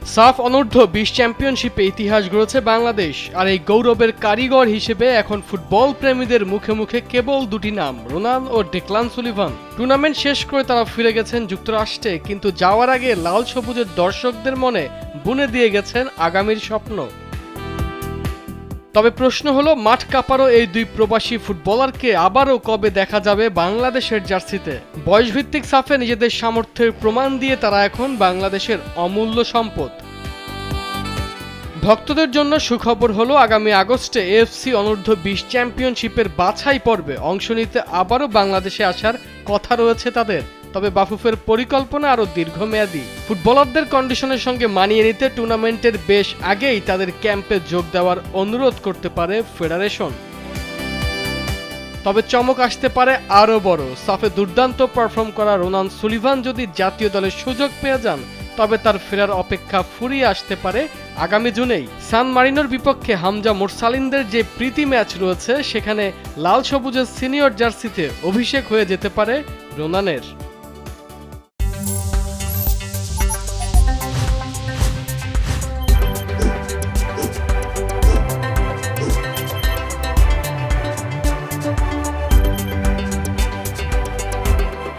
সাফ অনূর্ধ্ব-20 চ্যাম্পিয়নশিপে ইতিহাস গড়েছে বাংলাদেশ, আর এই গৌরবের কারিগর হিসেবে এখন ফুটবল প্রেমীদের মুখে মুখে কেবল দুটি নাম, রোনান ও ডেক্লান সুলিভান। টুর্নামেন্ট শেষ করে তারা ফিরে গেছেন যুক্তরাষ্ট্রে, কিন্তু যাওয়ার আগে লাল সবুজের দর্শকদের মনে বুনে দিয়ে গেছেন আগামীর স্বপ্ন। তবে প্রশ্ন হলো, মাঠ কাঁপারও এই দুই প্রবাসী ফুটবলারকে আবারও কবে দেখা যাবে বাংলাদেশের জার্সিতে? বয়সভিত্তিক সাফে নিজেদের সামর্থ্যের প্রমাণ দিয়ে তারা এখন বাংলাদেশের অমূল্য সম্পদ। ভক্তদের জন্য সুখবর হলো, আগামী আগস্টে এএফসি অনূর্ধ্ব-20 চ্যাম্পিয়নশিপের বাছাই পর্বে অংশ নিতে আবারও বাংলাদেশে আসার কথা রয়েছে তাদের। তবে বাফুফের পরিকল্পনা আরও দীর্ঘমেয়াদী। ফুটবলারদের কন্ডিশনের সঙ্গে মানিয়ে নিতে টুর্নামেন্টের বেশ আগেই তাদের ক্যাম্পে যোগ দেওয়ার অনুরোধ করতে পারে ফেডারেশন। তবে চমক আসতে পারে আরও বড়। সাফে দুর্দান্ত পারফর্ম করা রোনান সুলিভান যদি জাতীয় দলের সুযোগ পেয়ে যান, তবে তার ফেরার অপেক্ষা ফুরিয়ে আসতে পারে আগামী জুনেই। সান মারিনোর বিপক্ষে হামজা মোরসালিনদের যে প্রীতি ম্যাচ রয়েছে, সেখানে লাল সবুজের সিনিয়র জার্সিতে অভিষেক হয়ে যেতে পারে রোনানের।